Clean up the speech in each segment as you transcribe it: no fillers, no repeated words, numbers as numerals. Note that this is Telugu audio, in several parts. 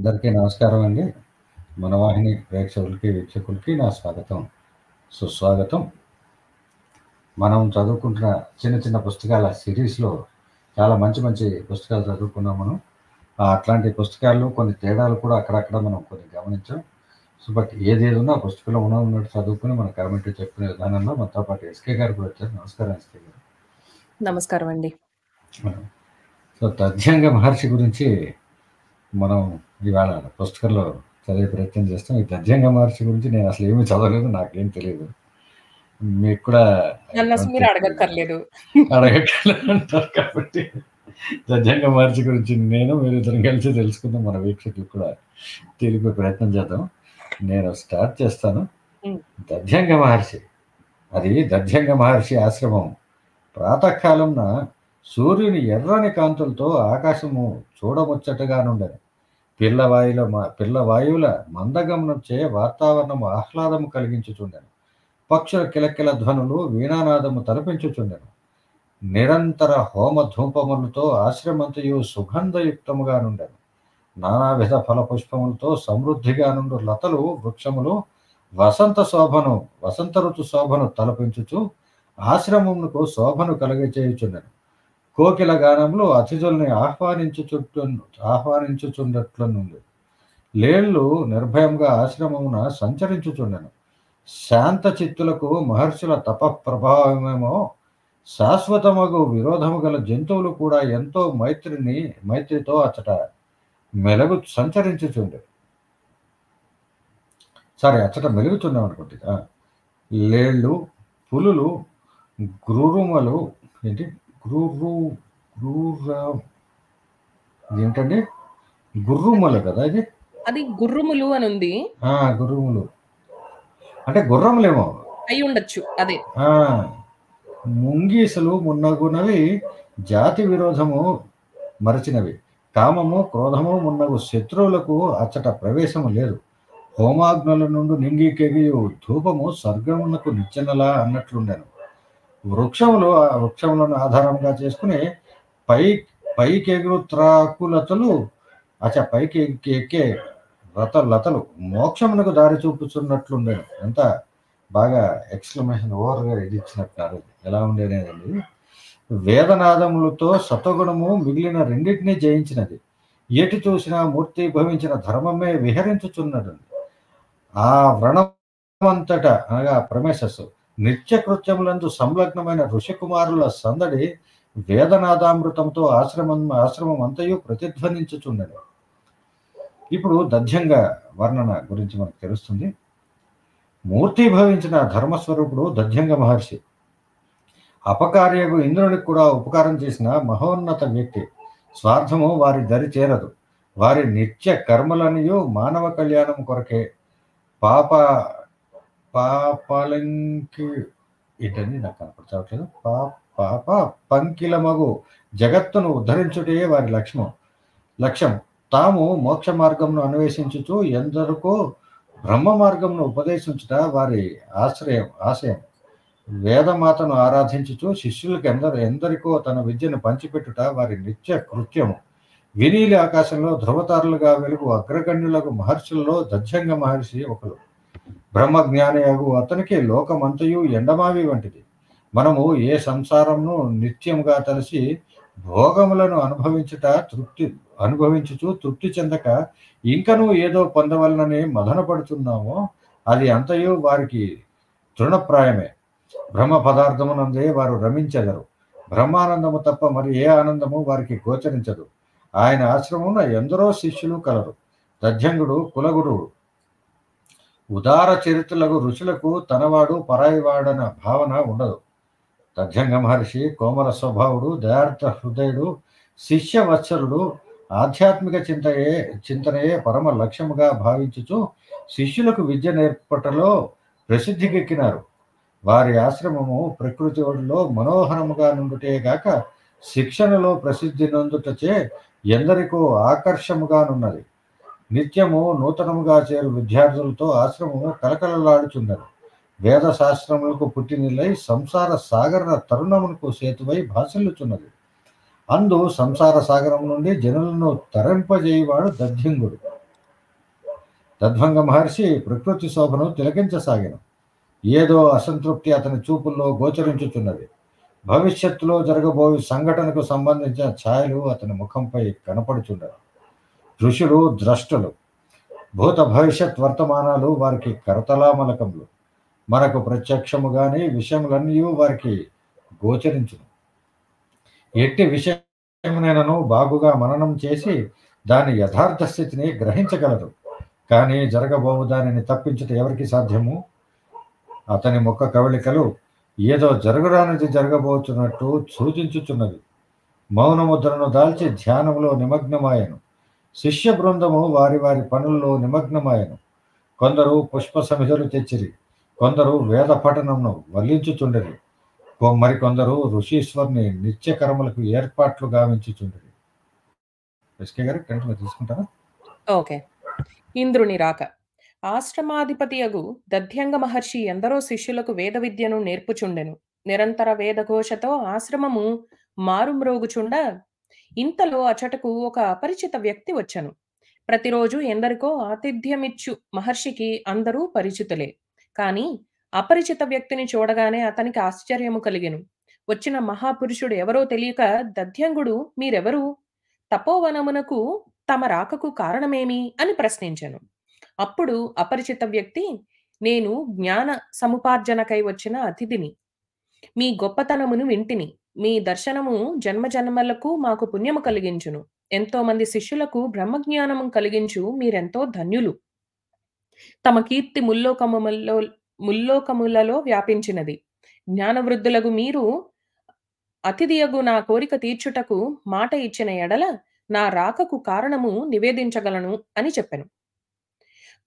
అందరికీ నమస్కారం అండి. మనవాహిని ప్రేక్షకులకి, వీక్షకులకి నా స్వాగతం, సుస్వాగతం. మనం చదువుకుంటున్న చిన్న చిన్న పుస్తకాల సిరీస్‌లో చాలా మంచి మంచి పుస్తకాలు చదువుకున్నాం మనం. అట్లాంటి పుస్తకాల్లో కొన్ని తేడాలు కూడా అక్కడక్కడ మనం కొన్ని గమనించాం. బట్ ఏదేదున్నా ఆ పుస్తకంలో ఉన్నట్టు చదువుకొని మన కామెంటరీ చెప్పుకునే విధానంలో మనతో పాటు ఎస్‌కే గారు కూడా వచ్చారు. నమస్కారం ఎస్‌కే గారు. నమస్కారం అండి. సో, తథ్యంగ మహర్షి గురించి మనం ఇవాళ పుస్తకంలో చదివే ప్రయత్నం చేస్తాం. ఈ తథ్యంగ మహర్షి గురించి నేను అసలు ఏమీ చదవలేదు. నాకేం తెలీదు. మీకు కూడా నన్నసలు మీరు అడగక్కర్లేదు. అడగక్కర్లేదంటారు కాబట్టి తథ్యంగ మహర్షి గురించి మీరిద్దరం కలిసి తెలుసుకుందాం. మన వీక్షకులకు కూడా తెలిపే ప్రయత్నం చేద్దాం. నేను స్టార్ట్ చేస్తాను. తథ్యంగ మహర్షి. అది తథ్యంగ మహర్షి ఆశ్రమం. ప్రాతకాలంన సూర్యుని ఎర్రని కాంతులతో ఆకాశము చూడముచ్చటగానుండెను. పిల్లవాయువుల మందగమనంచే వాతావరణము ఆహ్లాదము కలిగించుచుండెను. పక్షుల కిలకిల ధ్వనులు వీణానాదము తలపించుచుండెను. నిరంతర హోమ ధూపములతో ఆశ్రమంతయు సుగంధయుక్తముగానుండెను. నానావిధ ఫలపుష్పములతో సమృద్ధిగా నుండు లతలు వృక్షములు వసంత ఋతు శోభను తలపించుచు ఆశ్రమమునకు శోభను కలగచేయుచుండెను. కోకిల గానములు అతిథుల్ని ఆహ్వానించుచుండట్లనుంది. లేళ్లు నిర్భయంగా ఆశ్రమమున సంచరించుచుండెను. శాంత చిత్తులకు మహర్షుల తప ప్రభావమేమో శాశ్వతమగు విరోధము గల జంతువులు కూడా ఎంతో మైత్రితో అచ్చట మెలుగుచున్నాం అనుకోండి. లేళ్ళు, పులులు, గ్రూరుమలు ఏంటండి? గుర్రుమలు కదా ఇది? అది గుర్రుములు అని ఉంది. గుర్రుములు అంటే గుర్రములేమో అయి ఉండొచ్చు. అదే ముంగీసలు మున్నగునవి జాతి విరోధము మరచినవి. కామము, క్రోధము మున్నగు శత్రువులకు అచ్చట ప్రవేశము లేదు. హోమాగ్నుల నుండి నింగికెగియు ధూపము స్వర్గమునకు నిచ్చెనలా అన్నట్లుండెను. వృక్షములను ఆధారంగా చేసుకుని పైకెగురు త్రాకులతలు పైకి ఎక్కే లతలు మోక్షమునకు దారి చూపుతున్నట్లుండేను. ఎంత బాగా ఎక్స్క్లమేషన్ ఓవర్గా ఇది ఇచ్చినట్టున్నారు. ఎలా ఉండేనేదండి? వేదనాదములతో సత్వగుణము మిగిలిన రెండింటినీ జయించినది. ఎటు చూసినా మూర్తి భవించిన ధర్మమే విహరించుచున్నది. ఆ వ్రణమంతట అనగా ప్రమేశస్సు నిత్యకృత్యములందు సంలగ్నమైన ఋషికుమారుల సందడి వేదనాదామృతంతో ఆశ్రమం అంతయు ప్రతిధ్వనించుచుండెను. ఇప్పుడు దధ్యంగ వర్ణన గురించి మనకు తెలుస్తుంది. మూర్తి భవించిన ధర్మస్వరూపుడు దధ్యంగ మహర్షి. అపకార్యకు ఇంద్రునికి కూడా ఉపకారం చేసిన మహోన్నత వ్యక్తి. స్వార్థము వారి దరి చేరదు. వారి నిత్య కర్మలనియు మానవ కళ్యాణం కొరకే. పాపాలంకి ఏంటని నాకు కనపడతావట్లేదు. పాప పంకిలమగు జగత్తును ఉద్ధరించుటే వారి లక్ష్యం. తాము మోక్ష మార్గంను అన్వేషించుచు ఎందరికో బ్రహ్మ మార్గంను ఉపదేశించుట వారి ఆశయం. వేదమాతను ఆరాధించుచు శిష్యులకు ఎందరికో తన విద్యను పంచిపెట్టుట వారి నిత్య కృత్యము. వినీలి ఆకాశంలో ధ్రువతారులుగా వెలుగు అగ్రగణ్యులకు మహర్షుల్లో దధ్యంగ మహర్షి ఒకరు. బ్రహ్మజ్ఞానయగు అతనికి లోకమంతయు ఎండమావి వంటిది. మనము ఏ సంసారంను నిత్యముగా తలసి భోగములను అనుభవించుచు తృప్తి చెందక ఇంకనూ ఏదో పొందవలనని మదనపడుతున్నామో అది అంతయు వారికి తృణప్రాయమే. బ్రహ్మ పదార్థమునందే వారు రమించెదరు. బ్రహ్మానందము తప్ప మరి ఏ ఆనందము వారికి గోచరించదు. ఆయన ఆశ్రమమున ఎందరో శిష్యులు కలరు. దధ్యంగుడు కులగురువు. ఉదార చరిత్రలకు ఋషులకు తనవాడు పరాయివాడన భావన ఉండదు. దధ్యంగ మహర్షి కోమల స్వభావుడు, దయార్థ హృదయుడు, శిష్యవత్సలుడు. ఆధ్యాత్మిక చింతనయే పరమ లక్ష్యముగా భావించుచు శిష్యులకు విద్య నేర్పటలో ప్రసిద్ధికెక్కినారు. వారి ఆశ్రమము ప్రకృతి ఒడిలో మనోహరముగా నుండుటేగాక శిక్షణలో ప్రసిద్ధి నొందుటచే ఎందరికో ఆకర్షముగానున్నది. నిత్యము నూతనముగా చేరు విద్యార్థులతో ఆశ్రమము కలకలలాడుచుండెను. వేద శాస్త్రములకు పుట్టినిల్లై సంసార సాగర తరుణమునకు సేతువై భాషల్లుచున్నది. అందు సంసార సాగరం నుండి జనులను తరింపజేయవాడు దధ్యంగుడు. తద్భంగ మహర్షి ప్రకృతి శోభను తిలకించసాగాను. ఏదో అసంతృప్తి అతని చూపుల్లో గోచరించుచున్నది. భవిష్యత్తులో జరగబోయే సంఘటనకు సంబంధించిన ఛాయలు అతని ముఖంపై కనపడుచుండవు. ఋషులు ద్రష్టలు, భూత భవిష్యత్ వర్తమానాలు వారికి కరతలామలకములు. మనకు ప్రత్యక్షముగానే విషయములన్నీ వారికి గోచరించును. ఎట్టి విషయమునైనను బాగుగా మననం చేసి దాని యథార్థ స్థితిని గ్రహించగలరు. కానీ జరగబోవు దానిని తప్పించుట ఎవరికి సాధ్యము? అతని ముఖ కవళికలు ఏదో జరగరానిది జరగబోతున్నట్టు సూచించుచున్నవి. మౌనముద్రను దాల్చి ధ్యానంలో నిమగ్నమాయను. శిష్య బృందము వారి వారి పనుల్లో నిమగ్నమాయను. కొందరు పుష్ప సమిధులు తెచ్చిరి, కొందరు వేద పఠనమును వల్లించుచుండిరి, మరికొందరు ఋషీశ్వర్ని నిత్యకర్మలకు ఏర్పాట్లు గావించుచుండిరి. ఎస్కే గారు కంటిన్యూ తీసుకుంటారా? ఓకే. ఇంద్రుని రాక. ఆశ్రమాధిపతియగు దధ్యంగ మహర్షి ఎందరో శిష్యులకు వేద విద్యను నేర్పుచుండెను. నిరంతర వేదఘోషతో ఆశ్రమము మారుమ్రోగుచుండ ఇంతలో అచటకు ఒక అపరిచిత వ్యక్తి వచ్చెను. ప్రతిరోజు ఎందరికో ఆతిథ్యమిచ్చు మహర్షికి అందరూ పరిచితులే. కాని అపరిచిత వ్యక్తిని చూడగానే అతనికి ఆశ్చర్యము కలిగెను. వచ్చిన మహాపురుషుడు ఎవరో తెలియక దధ్యంగుడు మీరెవరు? తపోవనమునకు తమ రాకకు కారణమేమి అని ప్రశ్నించెను. అప్పుడు అపరిచిత వ్యక్తి నేను జ్ఞాన సముపార్జనకై వచ్చిన అతిథిని. మీ గొప్పతనమును వింటిని. మీ దర్శనము జన్మజన్మలకు మాకు పుణ్యము కలిగించును. ఎంతో మంది శిష్యులకు బ్రహ్మజ్ఞానము కలిగించు మీరెంతో ధన్యులు. తమ కీర్తి ముల్లోకములలో వ్యాపించినది. జ్ఞానవృద్ధులకు మీరు అతిథియగు నా కోరిక తీర్చుటకు మాట ఇచ్చిన ఎడల నా రాకకు కారణము నివేదించగలను అని చెప్పెను.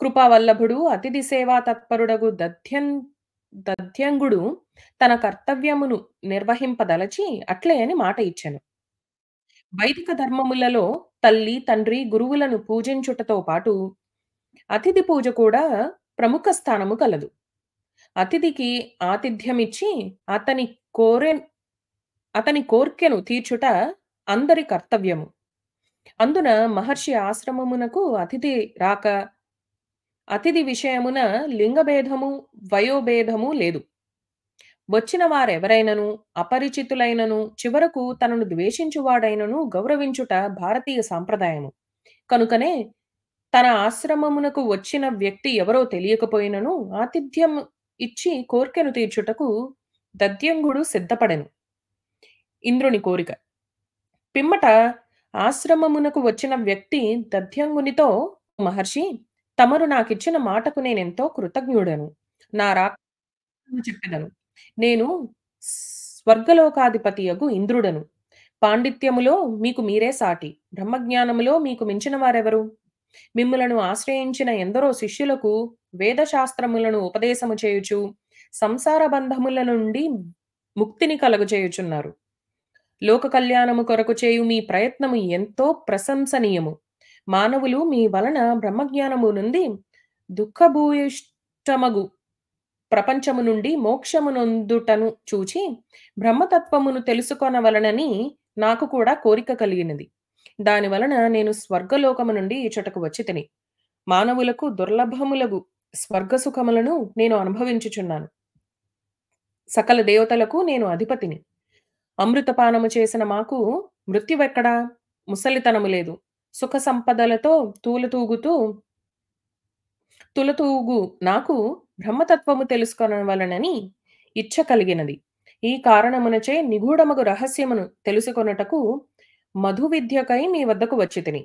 కృపావల్లభుడు అతిథి సేవా తత్పరుడగు దధ్యంగుడు తన కర్తవ్యమును నిర్వహింపదలచి అట్లే అని మాట ఇచ్చెను. వైదిక ధర్మములలో తల్లి, తండ్రి, గురువులను పూజించుటతో పాటు అతిథి పూజ కూడా ప్రముఖ స్థానము కలదు. అతిథికి ఆతిథ్యమిచ్చి అతని కోర్కెను తీర్చుట అందరి కర్తవ్యము. అందున మహర్షి ఆశ్రమమునకు అతిథి రాక, అతిథి విషయమున లింగభేదము, వయోభేదము లేదు. వచ్చిన వారెవరైనను, అపరిచితులైనను, చివరకు తనను ద్వేషించువాడైనను గౌరవించుట భారతీయ సాంప్రదాయము. కనుకనే తన ఆశ్రమమునకు వచ్చిన వ్యక్తి ఎవరో తెలియకపోయినను ఆతిథ్యం ఇచ్చి కోర్కెను తీర్చుటకు దధ్యంగుడు సిద్ధపడెను. ఇంద్రుని కోరిక. పిమ్మట ఆశ్రమమునకు వచ్చిన వ్యక్తి దధ్యంగునితో మహర్షి, తమరు నాకిచ్చిన మాటకు నేనెంతో కృతజ్ఞుడను. నా రాక చెప్పెదను. నేను స్వర్గలోకాధిపతియగు ఇంద్రుడను. పాండిత్యములో మీకు మీరే సాటి. బ్రహ్మజ్ఞానములో మీకు మించిన వారెవరు? మిమ్ములను ఆశ్రయించిన ఎందరో శిష్యులకు వేదశాస్త్రములను ఉపదేశము చేయుచు సంసార బంధముల నుండి ముక్తిని కలుగజేయుచున్నారు. లోక కళ్యాణము కొరకు చేయు మీ ప్రయత్నము ఎంతో ప్రశంసనీయము. మానవులు మీ వలన బ్రహ్మజ్ఞానము నుండి దుఃఖభూయిష్టమగు ప్రపంచము నుండి మోక్షమునొందుటను చూచి బ్రహ్మతత్వమును తెలుసుకొనవలనని నాకు కూడా కోరిక కలిగినది. దాని వలన నేను స్వర్గలోకము నుండి ఇచ్చటకు వచ్చితిని. మానవులకు దుర్లభములగు స్వర్గసుఖములను నేను అనుభవించుచున్నాను. సకల దేవతలకు నేను అధిపతిని. అమృతపానము చేసిన మాకు మృత్యువెక్కడా? ముసలితనము లేదు. సుఖ సంపదలతో తులతూగు నాకు బ్రహ్మతత్వము తెలుసుకొనవలనని ఇచ్చ కలిగినది. ఈ కారణమునచే నిగూఢమగు రహస్యమును తెలుసుకొనుటకు మధు విద్యకై మీ వద్దకు వచ్చితిని.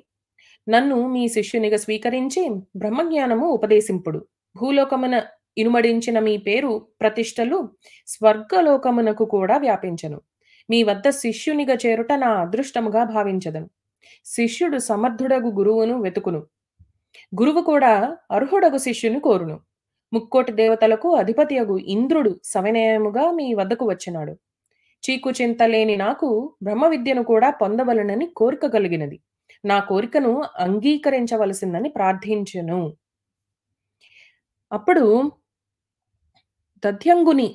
నన్ను మీ శిష్యునిగా స్వీకరించి బ్రహ్మజ్ఞానము ఉపదేశింపుడు. భూలోకమున ఇనుమడించిన మీ పేరు ప్రతిష్టలు స్వర్గలోకమునకు కూడా వ్యాపించను. మీ వద్ద శిష్యునిగా చేరుట నా అదృష్టముగా భావించదను. శిష్యుడు సమర్థుడగు గురువును వెతుకును. గురువు కూడా అర్హుడగు శిష్యుని కోరును. ముక్కోటి దేవతలకు అధిపతియగు ఇంద్రుడు సవినయముగా మీ వద్దకు వచ్చినాడు. చీకు చింత లేని నాకు బ్రహ్మ విద్యను కూడా పొందవలనని కోరిక కలిగినది. నా కోరికను అంగీకరించవలసిందని ప్రార్థించెను. అప్పుడు దధ్యంగుని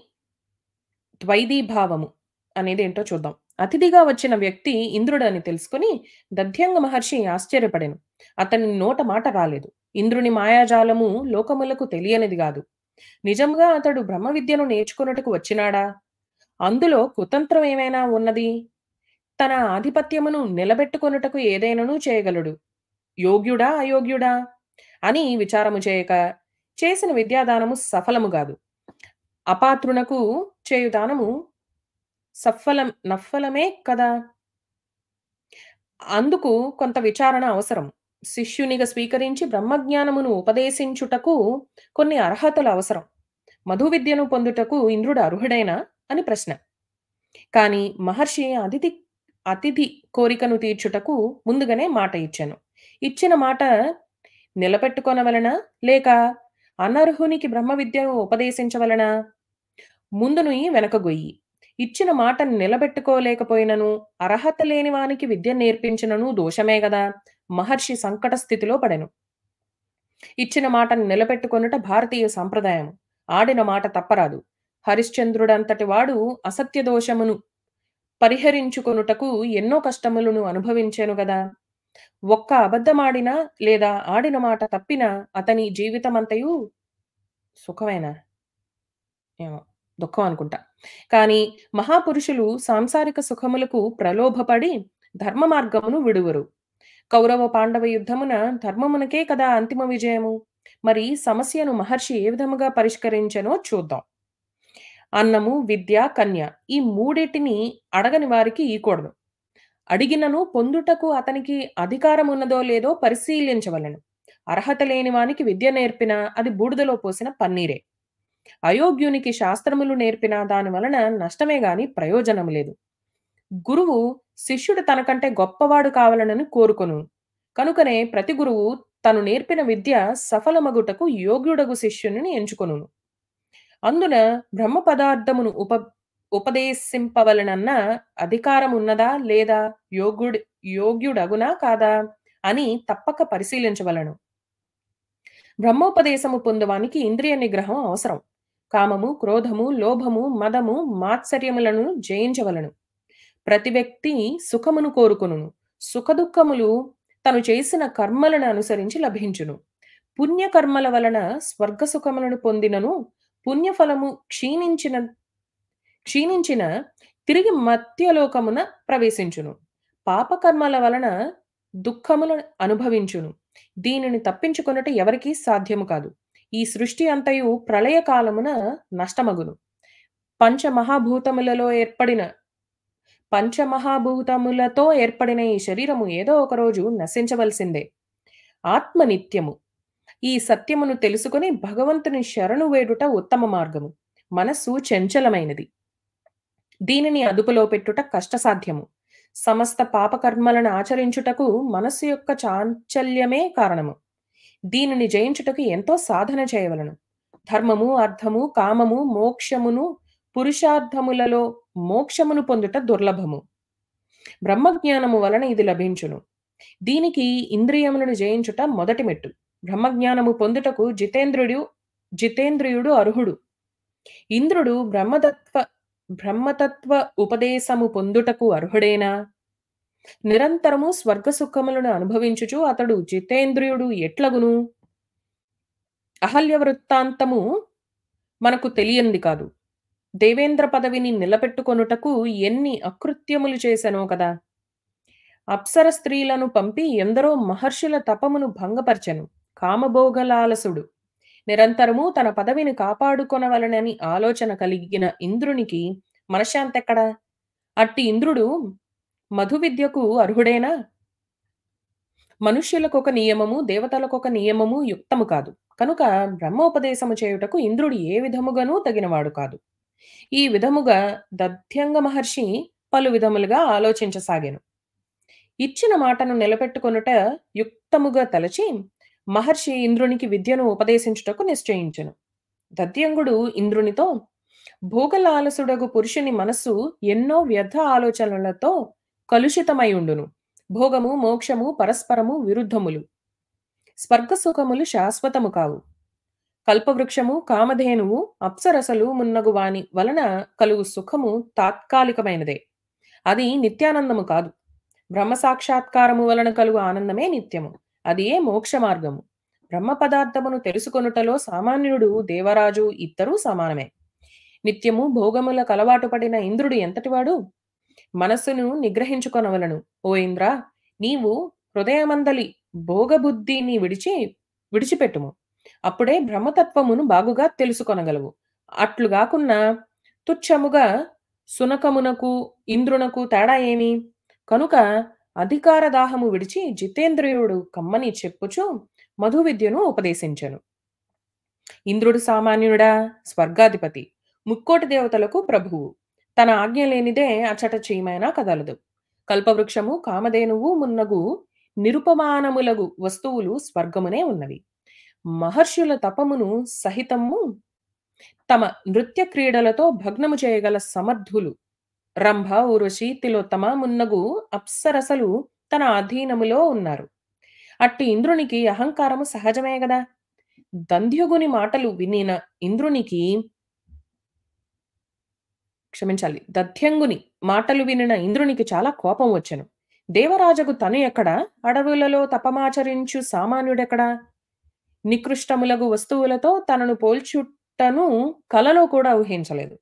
ద్వైదీభావము అనేది ఏంటో చూద్దాం. అతిథిగా వచ్చిన వ్యక్తి ఇంద్రుడు అని తెలుసుకుని దధ్యంగ మహర్షి ఆశ్చర్యపడెను. అతని నోట మాట రాలేదు. ఇంద్రుని మాయాజాలము లోకములకు తెలియనిది గాదు. నిజంగా అతడు బ్రహ్మ విద్యను నేర్చుకొనుటకు వచ్చినాడా? అందులో కుతంత్రం ఏమైనా ఉన్నది? తన ఆధిపత్యమును నిలబెట్టుకొనుటకు ఏదైనను చేయగలడు. యోగ్యుడా? అయోగ్యుడా? అని విచారము చేయక చేసిన విద్యాదానము సఫలము గాదు. అపాత్రునకు చేయు దానము నఫలమే కదా! అందుకు కొంత విచారణ అవసరం. శిష్యునిగా స్వీకరించి బ్రహ్మజ్ఞానమును ఉపదేశించుటకు కొన్ని అర్హతలు అవసరం. మధు విద్యను పొందుటకు ఇంద్రుడు అర్హుడేనా అని ప్రశ్న. కాని మహర్షి అతిథి కోరికను తీర్చుటకు ముందుగానే మాట ఇచ్చెను. ఇచ్చిన మాట నిలబెట్టుకొనవలెనా? లేక అనర్హునికి బ్రహ్మ విద్యను ఉపదేశించవలెనా? ముందునుయి వెనక గొయ్యి. ఇచ్చిన మాటను నిలబెట్టుకోలేకపోయినను, అర్హత లేని వానికి విద్య నేర్పించినను దోషమే గదా! మహర్షి సంకట స్థితిలో పడెను. ఇచ్చిన మాటను నిలబెట్టుకొనుట భారతీయ సంప్రదాయం. ఆడిన మాట తప్పరాదు. హరిశ్చంద్రుడంతటి వాడు అసత్య దోషమును పరిహరించుకొనుటకు ఎన్నో కష్టములను అనుభవించెను గదా! ఒక్క అబద్ధమాడినా లేదా ఆడిన మాట తప్పినా అతని జీవితమంతయు సుఖమేనా? ఏమో దుఃఖం అనుకుంటా. కానీ మహాపురుషులు సాంసారిక సుఖములకు ప్రలోభపడి ధర్మ మార్గమును విడువరు. కౌరవ పాండవ యుద్ధమున ధర్మమునకే కదా అంతిమ విజయము. మరి సమస్యను మహర్షి ఏ విధముగా పరిష్కరించెనో చూద్దాం. అన్నము, విద్య, కన్య ఈ మూడిటిని అడగని వారికి ఈకూడదు. అడిగినను పొందుటకు అతనికి అధికారం ఉన్నదో లేదో పరిశీలించవలెను. అర్హత లేని వానికి విద్య నేర్పినా అది బూడిదలో పోసిన పన్నీరే. అయోగ్యునికి శాస్త్రములు నేర్పినా దాని వలన నష్టమే గాని ప్రయోజనం లేదు. గురువు శిష్యుడు తనకంటే గొప్పవాడు కావాలనని కోరుకొను. కనుకనే ప్రతి గురువు తను నేర్పిన విద్య సఫలమగుటకు యోగ్యుడగు శిష్యుని ఎంచుకొనును. అందున బ్రహ్మ పదార్థమును ఉపదేశింపవలనన్న అధికారం ఉన్నదా లేదా, యోగ్యుడగునా కాదా అని తప్పక పరిశీలించవలను. బ్రహ్మోపదేశము పొందువానికి ఇంద్రియ నిగ్రహం అవసరం. కామము, క్రోధము, లోభము, మదము, మాత్సర్యములను జయించవలను. ప్రతి వ్యక్తి సుఖమును కోరుకొనును. సుఖదుఖములు తను చేసిన కర్మలను అనుసరించి లభించును. పుణ్యకర్మల వలన స్వర్గ సుఖములను పొందినను పుణ్యఫలము క్షీణించిన తిరిగి మత్యలోకమున ప్రవేశించును. పాపకర్మల వలన దుఃఖములను అనుభవించును. దీనిని తప్పించుకొనుట ఎవరికీ సాధ్యము కాదు. ఈ సృష్టి అంతయు ప్రళయ కాలమున నష్టమగును. పంచమహాభూతములతో ఏర్పడిన ఈ శరీరము ఏదో ఒక రోజు నశించవలసిందే. ఆత్మ నిత్యము. ఈ సత్యమును తెలుసుకుని భగవంతుని శరణు వేడుట ఉత్తమ మార్గము. మనస్సు చంచలమైనది. దీనిని అదుపులో పెట్టుట కష్టసాధ్యము. సమస్త పాపకర్మలను ఆచరించుటకు మనస్సు యొక్క చాంచల్యమే కారణము. దీనిని జయించుటకు ఎంతో సాధన చేయవలను. ధర్మము, అర్థము, కామము, మోక్షమును పురుషార్థములలో మోక్షమును పొందుట దుర్లభము. బ్రహ్మజ్ఞానము వలన ఇది లభించును. దీనికి ఇంద్రియములను జయించుట మొదటి మెట్టు. బ్రహ్మజ్ఞానము పొందుటకు జితేంద్రియుడు అర్హుడు. ఇంద్రుడు బ్రహ్మతత్వ ఉపదేశము పొందుటకు అర్హుడేనా? నిరంతరము స్వర్గ సుఖములను అనుభవించుచు అతడు జితేంద్రియుడు ఎట్లగును? అహల్య వృత్తాంతము మనకు తెలియంది కాదు. దేవేంద్ర పదవిని నిలబెట్టుకొనుటకు ఎన్ని అకృత్యములు చేసెనో కదా. అప్సర స్త్రీలను పంపి ఎందరో మహర్షుల తపమును భంగపర్చెను. కామభోగలాలసుడు. నిరంతరము తన పదవిని కాపాడుకొనవలనని ఆలోచన కలిగిన ఇంద్రునికి మనశ్శాంతెక్కడా? అట్టి ఇంద్రుడు మధు విద్యకు అర్హుడేనా? మనుష్యులకొక నియమము, దేవతలకొక నియమము యుక్తము కాదు. కనుక బ్రహ్మోపదేశము చేయుటకు ఇంద్రుడు ఏ విధముగానూ తగినవాడు కాదు. ఈ విధముగా దధ్యంగ మహర్షి పలు విధములుగా ఆలోచించసాగాను. ఇచ్చిన మాటను నిలబెట్టుకొనుట యుక్తముగా తలచి మహర్షి ఇంద్రునికి విద్యను ఉపదేశించుటకు నిశ్చయించెను. దధ్యంగుడు ఇంద్రునితో, భోగలాలసుడగు పురుషుని మనస్సు ఎన్నో వ్యర్థ ఆలోచనలతో కలుషితమై ఉండును. భోగము, మోక్షము పరస్పరము విరుద్ధములు. స్వర్గసుఖములు శాశ్వతము కావు. కల్పవృక్షము, కామధేనువు, అప్సరసలు మున్నగు వాని వలన కలుగు సుఖము తాత్కాలికమైనదే. అది నిత్యానందము కాదు. బ్రహ్మ సాక్షాత్కారము వలన కలుగు ఆనందమే నిత్యము. అది ఏ మోక్ష మార్గము. బ్రహ్మ పదార్థమును తెలుసుకొనుటలో సామాన్యుడు, దేవరాజు ఇద్దరూ సమానమే. నిత్యము భోగములకు అలవాటు పడిన ఇంద్రుడు ఎంతటివాడు? మనస్సును నిగ్రహించుకొనవలెను. ఓ ఇంద్రా! నీవు హృదయమందలి భోగబుద్ధిని విడిచిపెట్టుము. అప్పుడే బ్రహ్మతత్వమును బాగుగా తెలుసుకొనగలవు. అట్లుగాకున్నా తుచ్చముగా సునకమునకు, ఇంద్రునకు తేడా ఏమి? కనుక అధికార దాహము విడిచి జితేంద్రియుడు కమ్మని చెప్పుచు మధు విద్యను ఉపదేశించెను. ఇంద్రుడు సామాన్యుడా? స్వర్గాధిపతి. ముక్కోటి దేవతలకు ప్రభువు. తన ఆజ్ఞ లేనిదే అచట చీమైనా కదలదు. కల్పవృక్షము, కామధేనువు మున్నగు నిరుపమానములగు వస్తువులు స్వర్గమునే ఉన్నవి. మహర్షుల తపమును సహితము తమ నృత్య క్రీడలతో భగ్నము చేయగల సమర్థులు. రంభ, ఊర్వశి, తిలోత్తమ మున్నగు అప్సరసలు తన అధీనములో ఉన్నారు. అట్టి ఇంద్రునికి అహంకారము సహజమే గదా. దంధ్యుగుని మాటలు వినిన ఇంద్రునికి దధ్యంగుని మాటలు వినిన ఇంద్రునికి చాలా కోపం వచ్చెను. దేవరాజుకు తను ఎక్కడ? అడవులలో తపమాచరించు సామాన్యుడెక్కడా? నికృష్టములగు వస్తువులతో తనను పోల్చుటను కలలో కూడా ఊహించలేదు.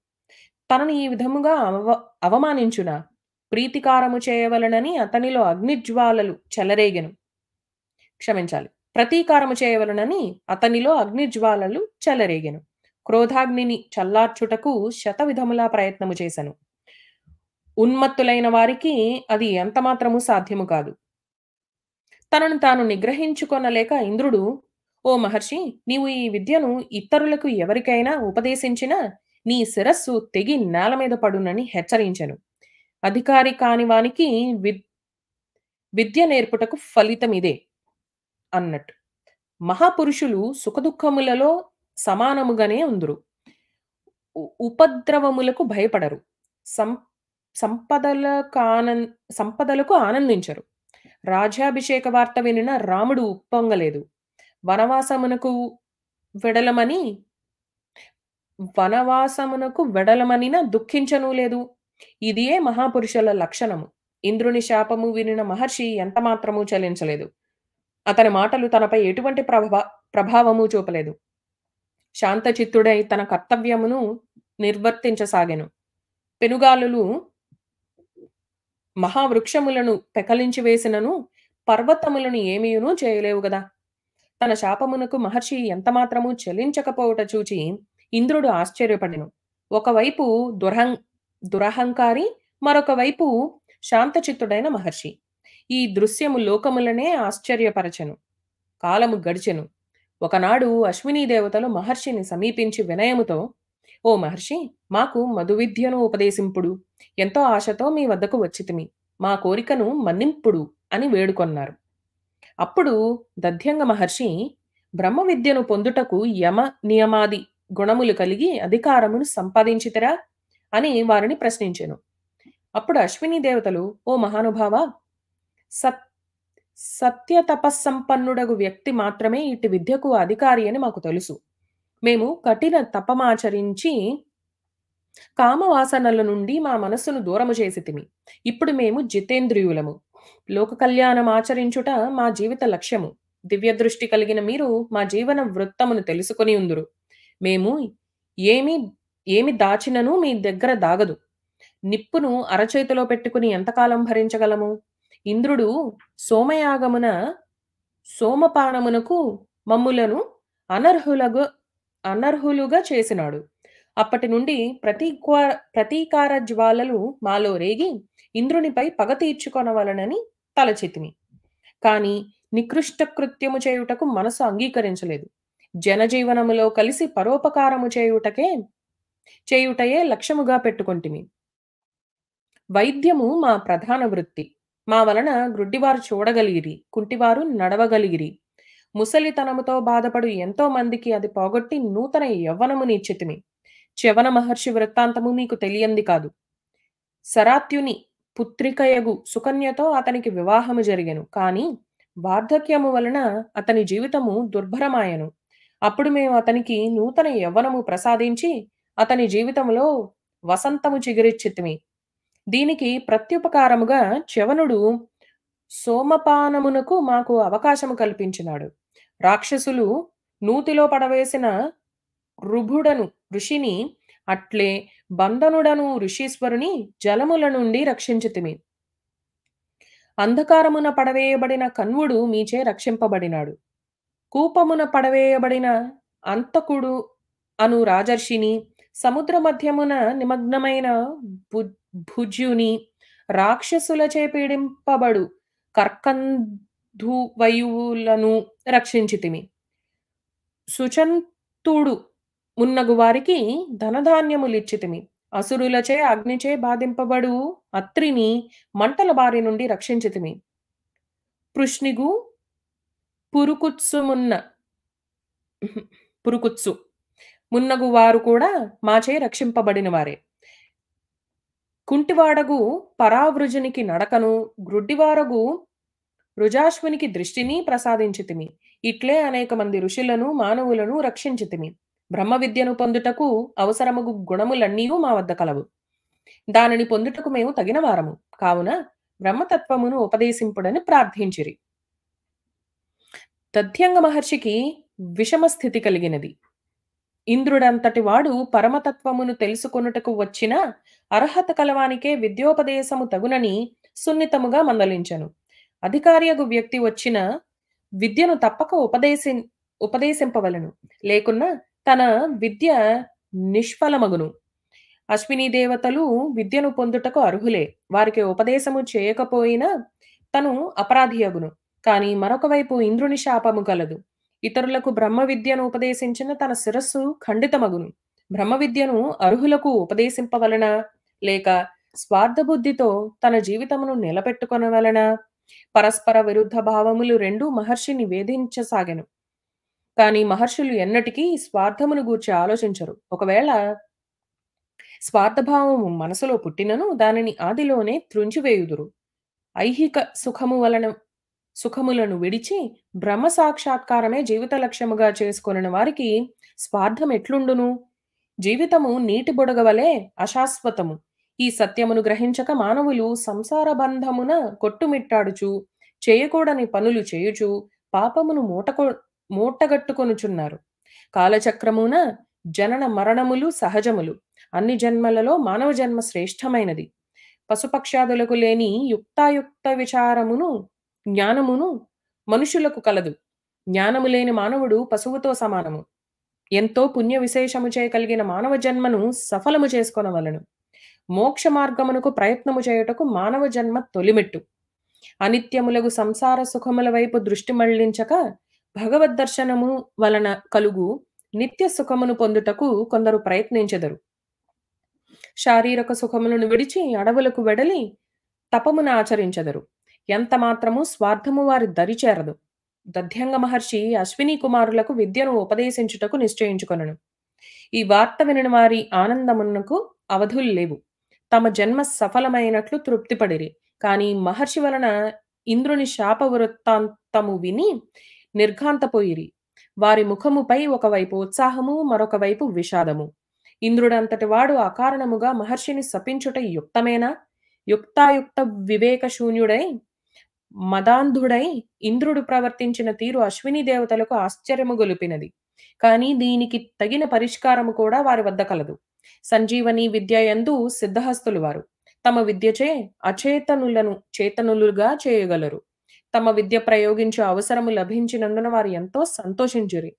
తనను ఈ విధముగా అవమానించున ప్రీతికారము చేయవలనని అతనిలో అగ్నిజ్వాలలు చెలరేగెను. ప్రతీకారము చేయవలనని అతనిలో అగ్నిజ్వాలలు చెలరేగెను. క్రోధాగ్నిని చల్లార్చుటకు శతవిధములా ప్రయత్నము చేశను. ఉన్మత్తులైన వారికి అది ఎంతమాత్రము సాధ్యము కాదు. తనను తాను నిగ్రహించుకొనలేక ఇంద్రుడు, ఓ మహర్షి, నీవు ఈ విద్యను ఇతరులకు ఎవరికైనా ఉపదేశించినా నీ శిరస్సు తెగి నేల మీద పడునని హెచ్చరించెను. అధికారి కాని వానికి విద్య నేర్పుటకు ఫలితమిదే అన్నట్టు. మహాపురుషులు సుఖదుఖములలో సమానముగానే ఉందురు. ఉపద్రవములకు భయపడరు. సంపదలకు ఆనందించరు. రాజ్యాభిషేక వార్త వినిన రాముడు ఉప్పొంగలేదు. వనవాసమునకు వెడలమనిన దుఃఖించనూ లేదు. ఇదియే మహాపురుషుల లక్షణము. ఇంద్రుని శాపము వినిన మహర్షి ఎంత మాత్రము చలించలేదు. అతని మాటలు తనపై ఎటువంటి ప్రభావము చూపలేదు. శాంతచిత్తుడై తన కర్తవ్యమును నిర్వర్తించసాగెను. పెనుగాలులు మహావృక్షములను పెకలించి వేసినను పర్వతములను ఏమీయును చేయలేవు గదా. తన శాపమునకు మహర్షి ఎంతమాత్రము చెలించకపోవట చూచి ఇంద్రుడు ఆశ్చర్యపడెను. ఒకవైపు దురహంకారి, మరొక వైపు శాంతచిత్తుడైన మహర్షి. ఈ దృశ్యము లోకములనే ఆశ్చర్యపరచెను. కాలము గడిచెను. ఒకనాడు అశ్వినీ దేవతలు మహర్షిని సమీపించి వినయముతో, ఓ మహర్షి, మాకు మధువిద్యను ఉపదేశింపుడు. ఎంతో ఆశతో మీ వద్దకు వచ్చితిమి. మా కోరికను మన్నింపుడు అని వేడుకొన్నారు. అప్పుడు దధ్యంగ మహర్షి, బ్రహ్మ విద్యను పొందుటకు యమ నియమాది గుణములు కలిగి అధికారమును సంపాదించితిరా అని వారిని ప్రశ్నించెను. అప్పుడు అశ్విని దేవతలు, ఓ మహానుభావ, సత్య తపస్సంపన్నుడగు వ్యక్తి మాత్రమే ఇటు విద్యకు అధికారి అని మాకు తెలుసు. మేము కఠిన తపమాచరించి కామవాసనల నుండి మా మనస్సును దూరము చేసితిమి. ఇప్పుడు మేము జితేంద్రియులము. లోక కళ్యాణం ఆచరించుట మా జీవిత లక్ష్యము. దివ్య దృష్టి కలిగిన మీరు మా జీవన వృత్తమును తెలుసుకొని ఉందురు. మేము ఏమి దాచినను మీ దగ్గర దాగదు. నిప్పును అరచేతిలో పెట్టుకుని ఎంతకాలం భరించగలము? ఇంద్రుడు సోమపానమునకు మమ్ములను అనర్హులుగా చేసినాడు. అప్పటి నుండి ప్రతీకార జ్వాలలు మాలో రేగి ఇంద్రునిపై పగ తీర్చుకొనవలనని తలచితిమి. కాని నికృష్ట కృత్యము చేయుటకు మనసు అంగీకరించలేదు. జనజీవనములో కలిసి పరోపకారము చేయుటయే లక్ష్యముగా పెట్టుకొంటిమి. వైద్యము మా ప్రధాన వృత్తి. మా వలన గ్రుడ్డివారు చూడగలిగిరి, కుంటివారు నడవగలిగిరి. ముసలితనముతో బాధపడు ఎంతో మందికి అది పోగొట్టి నూతన యవ్వనమునిచ్చితిమి. చ్యవన మహర్షి వృత్తాంతము మీకు తెలియంది కాదు. సరాత్యుని పుత్రికయగు సుకన్యతో అతనికి వివాహము జరిగెను. కాని వార్ధక్యము వలన అతని జీవితము దుర్భరమాయెను. అప్పుడు మేము అతనికి నూతన యవ్వనము ప్రసాదించి అతని జీవితంలో వసంతము చిగురిచ్చితిమి. దీనికి ప్రత్యుపకారముగా చ్యవనుడు సోమపానమునకు మాకు అవకాశము కల్పించినాడు. రాక్షసులు నూతిలో పడవేసిన రుభుడను ఋషిని అట్లే బంధనుడను ఋషీశ్వరుని జలముల నుండి రక్షించితిమి. అంధకారమున పడవేయబడిన కన్వుడు మీచే రక్షింపబడినాడు. కూపమున పడవేయబడిన అంతకుడు అను రాజర్షిని, సముద్ర మధ్యమున నిమగ్నమైన భుజ్యుని, రాక్షసులచే పీడింపబడు కర్కంధువయువులను రక్షించితిమి. సుచంతుడు మున్నగు వారికి ధనధాన్యములిచ్చితిమి. అసురులచే అగ్నిచే బాధింపబడు అత్రిని మంటల బారి నుండి రక్షించితిమి. పృష్ణిగు పురుకుత్సుమున్న పురుకుత్సు మున్నగు వారు కూడా మాచే రక్షింపబడిన వారే. కుంటివాడగు పరావృజునికి నడకను, గ్రుడ్డివారగు రుజాశ్వునికి దృష్టిని ప్రసాదించితిమి. ఇట్లే అనేక మంది ఋషులను మానవులను రక్షించితిమి. బ్రహ్మ విద్యను పొందుటకు అవసరమగు గుణములన్నీయూ మా వద్ద కలవు. దానిని పొందుటకు మేము తగిన వారము. కావున బ్రహ్మతత్వమును ఉపదేశింపుడని ప్రార్థించిరి. దధ్యంగ మహర్షికి విషమ స్థితి కలిగినది. ఇంద్రుడంతటి వాడు పరమతత్వమును తెలుసుకొనుటకు వచ్చిన అర్హత కలవానికే విద్యోపదేశము తగునని సున్నితముగా మందలించెను. అధికారియగు వ్యక్తి వచ్చిన విద్యను తప్పక ఉపదేశింపవలను, లేకున్నా తన విద్య నిష్ఫలమగును. అశ్విని దేవతలు విద్యను పొందుటకు అర్హులే. వారికి ఉపదేశము చేయకపోయినా తను అపరాధియగును. కాని మరొక వైపు ఇంద్రుని శాపము కలదు. ఇతరులకు బ్రహ్మ విద్యను ఉపదేశించిన తన శిరస్సు ఖండితమగును. బ్రహ్మ విద్యను అర్హులకు ఉపదేశింపవలన, లేక స్వార్థబుద్ధితో తన జీవితమును నిలబెట్టుకొనవలన? పరస్పర విరుద్ధ భావములు రెండు మహర్షిని వేధించసాగెను. కాని మహర్షులు ఎన్నటికీ స్వార్థమును గూర్చి ఆలోచించరు. ఒకవేళ స్వార్థభావము మనసులో పుట్టినను దానిని ఆదిలోనే త్రుంచివేయుదురు. ఐహిక సుఖములను విడిచి బ్రహ్మ సాక్షాత్కారమే జీవిత లక్ష్యముగా చేసుకొనిన వారికి స్వార్థం ఎట్లుండును? జీవితము నీటి బుడగ వలె అశాశ్వతము. ఈ సత్యమును గ్రహించక మానవులు సంసార బంధమున కొట్టుమిట్టాడుచు, చేయకూడని పనులు చేయుచు పాపమును మూటగట్టుకొనుచున్నారు. కాలచక్రమున జనన మరణములు సహజములు. అన్ని జన్మలలో మానవ జన్మ శ్రేష్టమైనది. పశుపక్షాదులకు లేని యుక్తాయుక్త విచారమును జ్ఞానమును మనుషులకు కలదు. జ్ఞానము లేని మానవుడు పశువుతో సమానము. ఎంతో పుణ్య విశేషము చేయగలిగిన మానవ జన్మను సఫలము చేసుకొనవలను. మోక్ష మార్గమునకు ప్రయత్నము చేయుటకు మానవ జన్మ తొలిమెట్టు. అనిత్యములగు సంసార సుఖముల వైపు దృష్టి మళ్లించక భగవద్దర్శనము వలన కలుగు నిత్య సుఖమును పొందుటకు కొందరు ప్రయత్నించెదరు. శారీరక సుఖములను విడిచి అడవులకు వెడలి తపమును ఆచరించెదరు. ఎంత మాత్రము స్వార్థము వారి దరిచేరదు. దధ్యంగ మహర్షి అశ్విని కుమారులకు విద్యను ఉపదేశించుటకు నిశ్చయించుకొనెను. ఈ వార్త వినిన వారి ఆనందమునకు అవధులు లేవు. తమ జన్మ సఫలమైనట్లు తృప్తిపడిరి. కాని మహర్షి వలన ఇంద్రుని శాప వృత్తాంతము విని నిర్ఘాంతపోయిరి. వారి ముఖముపై ఒకవైపు ఉత్సాహము, మరొక వైపు విషాదము. ఇంద్రుడంతటి వాడు అకారణముగా మహర్షిని శపించుట యుక్తమేనా? యుక్తాయుక్త వివేక శూన్యుడై మదాంధుడై ఇంద్రుడు ప్రవర్తించిన తీరు అశ్విని దేవతలకు ఆశ్చర్యము గొలిపినది. కాని దీనికి తగిన పరిష్కారము కూడా వారి వద్ద కలదు. సంజీవని విద్య యందు సిద్ధహస్తులు వారు. తమ విద్యచే అచేతనులను చేతనులుగా చేయగలరు. తమ విద్య ప్రయోగించే అవసరము లభించినందున వారు ఎంతో సంతోషించిరి.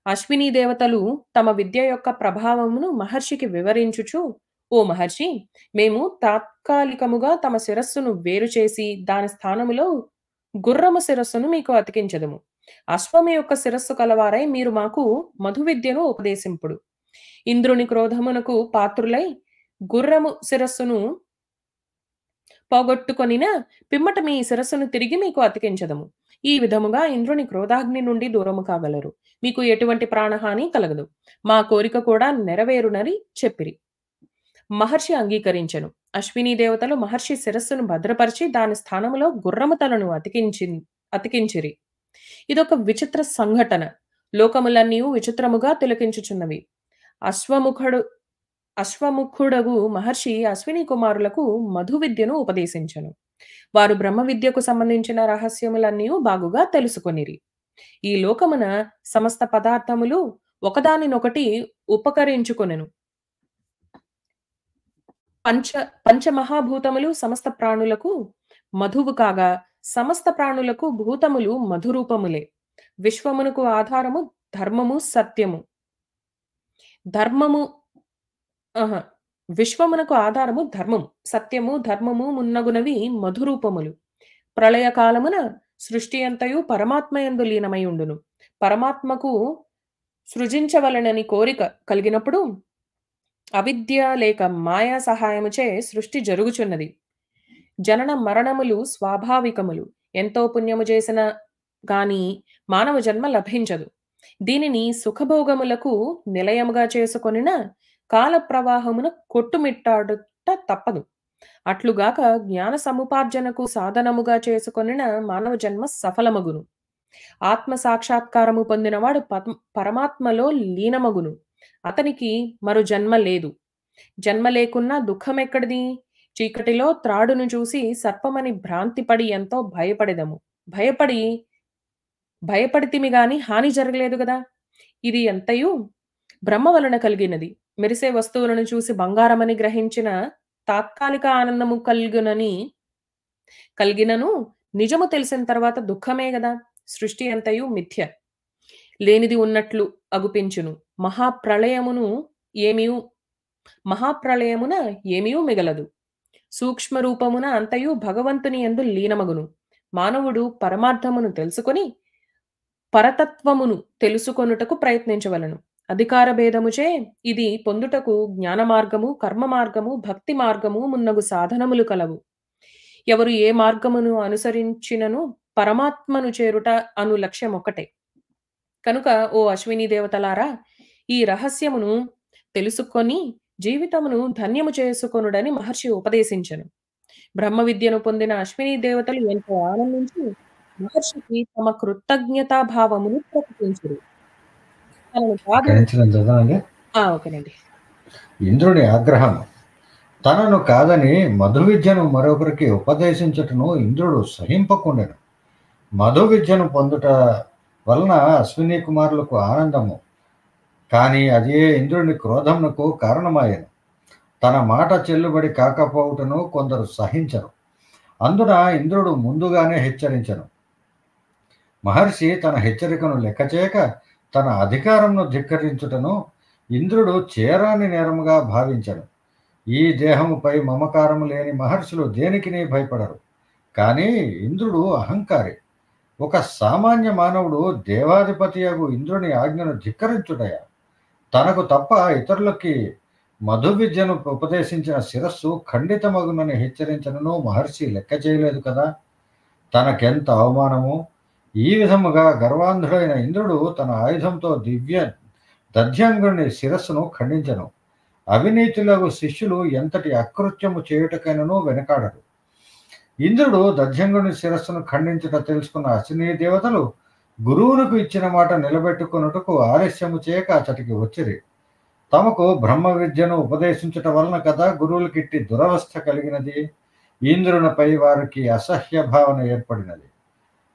అశ్విని దేవతలు తమ విద్య యొక్క ప్రభావమును మహర్షికి వివరించుచు, ఓ మహర్షి, మేము తాత్కాలికముగా తమ శిరస్సును వేరు చేసి దాని స్థానములో గుర్రము శిరస్సును మీకు అతికించదము. అశ్వము యొక్క శిరస్సు కలవారై మీరు మాకు మధు విద్యను ఉపదేశింపుడు. ఇంద్రుని క్రోధమునకు పాత్రులై గుర్రము శిరస్సును పోగొట్టుకొనిన పిమ్మట మీ శిరస్సును తిరిగి మీకు అతికించదము. ఈ విధముగా ఇంద్రుని క్రోధాగ్ని నుండి దూరము కాగలరు. మీకు ఎటువంటి ప్రాణహాని కలగదు. మా కోరిక కూడా నెరవేరునని చెప్పిరి. మహర్షి అంగీకరించెను. అశ్విని దేవతలు మహర్షి శిరస్సును భద్రపరిచి దాని స్థానములో గుర్రము తలను అతికించిరి. ఇదొక విచిత్ర సంఘటన. లోకములన్నీ విచిత్రముగా తిలకించుచున్నవి. అశ్వముఖుడగు మహర్షి అశ్విని కుమారులకు మధు విద్యను ఉపదేశించెను. వారు బ్రహ్మ విద్యకు సంబంధించిన రహస్యములన్నీ బాగుగా తెలుసుకొనిరి. ఈ లోకమున సమస్త పదార్థములు ఒకదానినొకటి ఉపకరించుకొనెను. పంచమహాభూతములు సమస్త ప్రాణులకు మధువు కాగా, సమస్త ప్రాణులకు భూతములు మధురూపములే. విశ్వమునకు ఆధారము ధర్మము సత్యము. ధర్మము ఆహా! విశ్వమునకు ఆధారము ధర్మము. సత్యము, ధర్మము మున్నగునవి మధురూపములు. ప్రళయ కాలమున సృష్టి అంతయు పరమాత్మయందు లీనమై ఉండును. పరమాత్మకు సృజించవలెనని కోరిక కలిగినప్పుడు అవిద్య లేక మాయా సహాయముచే సృష్టి జరుగుచున్నది. జనన మరణములు స్వాభావికములు. ఎంతో పుణ్యము చేసిన గాని మానవ జన్మ లభించదు. దీనిని సుఖభోగములకు నిలయముగా చేసుకొనిన కాల ప్రవాహమున కొట్టుమిట్టాడుట తప్పదు. అట్లుగాక జ్ఞాన సముపార్జనకు సాధనముగా చేసుకొనిన మానవ జన్మ సఫలమగును. ఆత్మ సాక్షాత్కారము పొందినవాడు పరమాత్మలో లీనమగును. అతనికి మరు జన్మ లేదు. జన్మ లేకున్నా దుఃఖమెక్కడిది? చీకటిలో త్రాడును చూసి సర్పమని భ్రాంతిపడి ఎంతో భయపడితిమి గాని హాని జరగలేదు గదా! ఇది ఎంతయు బ్రహ్మ వలన కలిగినది. మెరిసే వస్తువులను చూసి బంగారమని గ్రహించిన తాత్కాలిక ఆనందము కలిగినను నిజము తెలిసిన తర్వాత దుఃఖమే గదా! సృష్టి అంతయు మిథ్య. లేనిది ఉన్నట్లు అగుపించును. మహాప్రళయమున ఏమియూ మిగలదు. సూక్ష్మ రూపమున అంతయు భగవంతుని యందు లీనమగును. మానవుడు పరమార్థమును తెలుసుకొని పరతత్వమును తెలుసుకొనుటకు ప్రయత్నించవలను. అధికార భేదముచే ఇది పొందుటకు జ్ఞాన మార్గము, కర్మ మార్గము, భక్తి మార్గము మున్నగు సాధనములు కలవు. ఎవరు ఏ మార్గమును అనుసరించినను పరమాత్మను చేరుట అను లక్ష్యం ఒక్కటే. కనుక ఓ అశ్విని దేవతలారా, ఈ రహస్యమును తెలుసుకొని జీవితమును ధన్యము చేసుకొనుడని మహర్షి ఉపదేశించెను. బ్రహ్మ విద్యను పొందిన అశ్విని దేవతలు ఎంతో ఆనందించి మహర్షికి తమ కృతజ్ఞతా భావమును ప్రకటించురు. ఓకేనండి. ఇంద్రుడి ఆగ్రహం. తనను కాదని మధు విద్యను మరొకరికి ఉపదేశించుటను ఇంద్రుడు సహింపకుండెను. మధు విద్యను పొందుట వలన అశ్విని కుమారులకు ఆనందము, కానీ అదే ఇంద్రుని క్రోధమునకు కారణమాయను. తన మాట చెల్లుబడి కాకపోవుటను కొందరు సహించరు. అందున ఇంద్రుడు ముందుగానే హెచ్చరించెను. మహర్షి తన హెచ్చరికను లెక్కచేయక తన అధికారమును ధిక్కరించుటను ఇంద్రుడు చేరాని నేరముగా భావించెను. ఈ దేహముపై మమకారము లేని మహర్షులు దేనికిని భయపడరు. కానీ ఇంద్రుడు అహంకారి. ఒక సామాన్య మానవుడు దేవాధిపతియగు ఇంద్రుని ఆజ్ఞను ధిక్కరించుటయా? తనకు తప్ప ఇతరులకి మధు విద్యను ఉపదేశించిన శిరస్సు ఖండితమగునని హెచ్చరించను మహర్షి లెక్క చేయలేదు కదా. తనకెంత అవమానము! ఈ విధముగా గర్వాంధుడైన ఇంద్రుడు తన ఆయుధంతో దధ్యంగుని శిరస్సును ఖండించను. అవినీతులకు శిష్యులు ఎంతటి అకృత్యము చేయుటకైనను వెనకాడరు. ఇంద్రుడు దధ్యంగుని శిరస్సును ఖండించుట తెలుసుకున్న అశ్విని దేవతలు గురువులకు ఇచ్చిన మాట నిలబెట్టుకున్నట్టుకు ఆలస్యము చేయక అతడికి వచ్చిరి. తమకు బ్రహ్మ విద్యను ఉపదేశించుట వలన కదా గురువులకిట్టి దురవస్థ కలిగినది. ఇంద్రునిపై వారికి అసహ్య భావన ఏర్పడినది.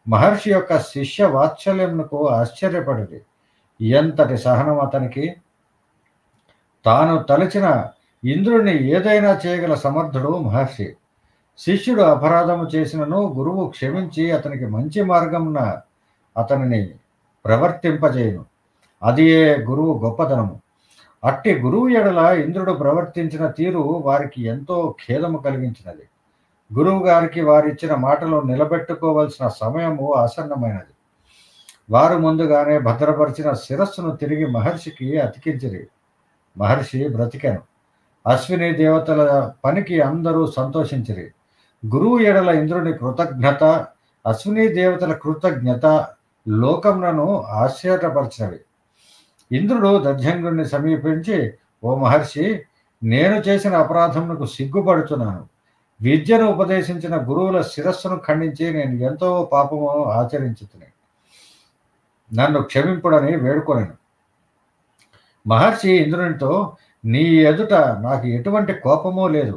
మహర్షి యొక్క శిష్య వాత్సల్యమునకు ఆశ్చర్యపడింది. ఎంతటి సహనం అతనికి! తాను తలచిన ఇంద్రుడిని ఏదైనా చేయగల సమర్థుడు మహర్షి. శిష్యుడు అపరాధము చేసినను గురువు క్షమించి అతనికి మంచి మార్గమున అతనిని ప్రవర్తింపజేయును. అది గురువు గొప్పతనము. అట్టి గురువు ఎడల ఇంద్రుడు ప్రవర్తించిన తీరు వారికి ఎంతో ఖేదము కలిగించినది. గురువు గారికి వారిచ్చిన మాటలు నిలబెట్టుకోవలసిన సమయము ఆసన్నమైనది. వారు ముందుగానే భద్రపరిచిన శిరస్సును తిరిగి మహర్షికి అతికించిరి. మహర్షి బ్రతికెను. అశ్విని దేవతల పనికి అందరూ సంతోషించిరి. గురువు ఎడల ఇంద్రుని కృతజ్ఞత, అశ్విని దేవతల కృతజ్ఞత లోకములను ఆశ్చర్యపరిచినవి. ఇంద్రుడు దధ్యంగుడిని సమీపించి, ఓ మహర్షి, నేను చేసిన అపరాధమునకు సిగ్గుపడుతున్నాను. విద్యను ఉపదేశించిన గురువుల శిరస్సును ఖండించి నేను ఎంతో పాపము ఆచరించుతుని. నన్ను క్షమింపుడని వేడుకొనెను. మహర్షి ఇంద్రునితో, నీ ఎదుట నాకు ఎటువంటి కోపమూ లేదు.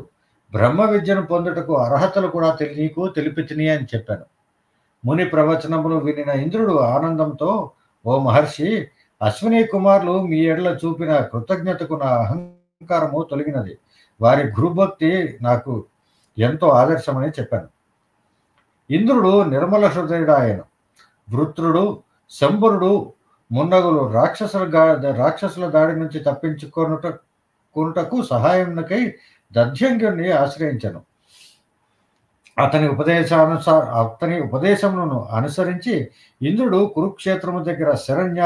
బ్రహ్మ విద్యను పొందుటకు అర్హతలు కూడా నీకు తెలిపితిని అని చెప్పాను. ముని ప్రవచనములు వినిన ఇంద్రుడు ఆనందంతో, ఓ మహర్షి, అశ్విని కుమారులు మీ ఎడల చూపిన కృతజ్ఞతకు నా అహంకారము తొలగినది. వారి గురుభక్తి నాకు ఎంతో ఆదర్శమని చెప్పాను. ఇంద్రుడు నిర్మల హృదయుడాయను. వృత్రుడు, శంబరుడు మున్నగులు రాక్షసుల దాడి నుంచి తప్పించుకొనుటకు సహాయమునకై దధ్యంగుణ్ణి ఆశ్రయించను. అతని ఉపదేశమును అనుసరించి ఇంద్రుడు కురుక్షేత్రము దగ్గర శరణ్య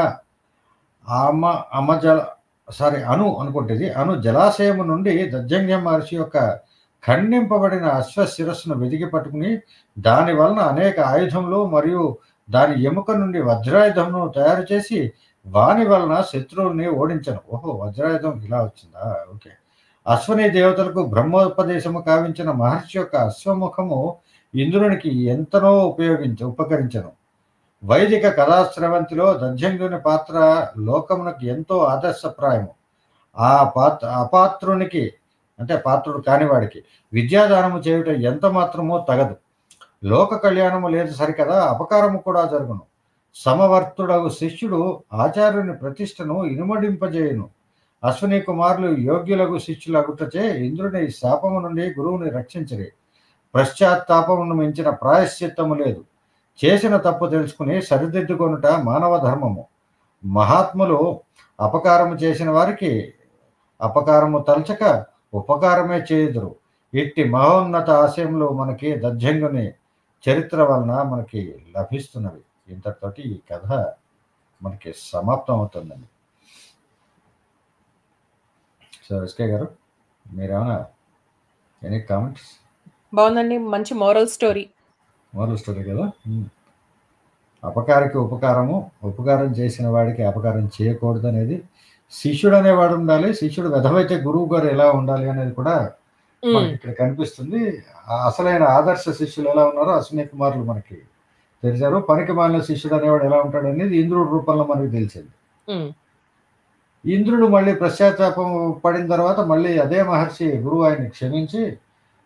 అను జలాశయము నుండి దధ్యంగ మహర్షి యొక్క ఖండింపబడిన అశ్వ శిరస్సును వెదికి పట్టుకుని దాని వలన అనేక ఆయుధములు మరియు దాని ఎముక నుండి వజ్రాయుధమును తయారు చేసి వాని వలన శత్రువుల్ని ఓడించను. ఓహో, వజ్రాయుధం ఇలా వచ్చిందా? ఓకే. అశ్వని దేవతలకు బ్రహ్మోపదేశము కావించిన మహర్షి యొక్క అశ్వముఖము ఇంద్రునికి ఎంతనో ఉపకరించను. వైదిక కథాశ్రవంతిలో దధ్యంగుని పాత్ర లోకమునకు ఎంతో ఆదర్శప్రాయము. అపాత్రునికి అంటే పాత్రుడు కానివాడికి విద్యాదానము చేయుట ఎంత మాత్రమో తగదు. లోక కళ్యాణము లేదు సరికదా, అపకారము కూడా జరుగును. సమవర్తుడగు శిష్యుడు ఆచార్యుని ప్రతిష్టను ఇనుమడింపజేయును. అశ్విని కుమారులు యోగ్యులకు శిష్యులగుటచే ఇంద్రుని శాపము నుండి గురువుని రక్షించరి. పశ్చాత్తాపమును మించిన ప్రాయశ్చిత్తము లేదు. చేసిన తప్పు తెలుసుకుని సరిదిద్దుకొనుట మానవ ధర్మము. మహాత్ములు అపకారము చేసిన వారికి అపకారము తలచక ఉపకారమే చేయుదురు. ఇట్టి మహోన్నత ఆశయంలో మనకి దధ్యంగుని చరిత్ర వలన మనకి లభిస్తున్నవి. ఇంతటితోటి ఈ కథ మనకి సమాప్తం అవుతుందండి. సో ఎస్కే గారు, మీరేమైనా ఎనీ కామెంట్స్? బాగుందండి, మంచి మోరల్ స్టోరీ కదా. అపకారికి ఉపకారం చేసిన వాడికి అపకారం చేయకూడదు అనేది శిష్యుడు అనేవాడు ఉండాలి. శిష్యుడు వెధవైతే గురువు గారు ఎలా ఉండాలి అనేది కూడా మనకి ఇక్కడ కనిపిస్తుంది. అసలైన ఆదర్శ శిష్యులు ఎలా ఉన్నారో అశ్విని కుమారులు మనకి తెలిసారు. పనికి మాలిన శిష్యుడు అనేవాడు ఎలా ఉంటాడు అనేది ఇంద్రుడి రూపంలో మనకి తెలిసింది. ఇంద్రుడు మళ్ళీ పశ్చాత్తాపం పడిన తర్వాత మళ్ళీ అదే మహర్షి గురువు ఆయన్ని క్షమించి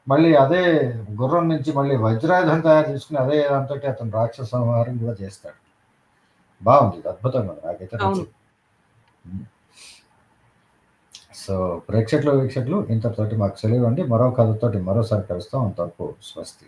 మళ్ళీ అదే గుర్రం నుంచి మళ్ళీ వజ్రాయుధం తయారు చేసుకుని అదే దాంతో అతను రాక్షస సంహారం కూడా చేస్తాడు. బాగుంది, అద్భుతంగా నాకైతే నచ్చింది. సో వీక్షకులు ఇంతటితోటి మాకు సెలవు అండి. మరో కథతోటి మరోసారి కలుస్తాం. అంతవరకు స్వస్తి.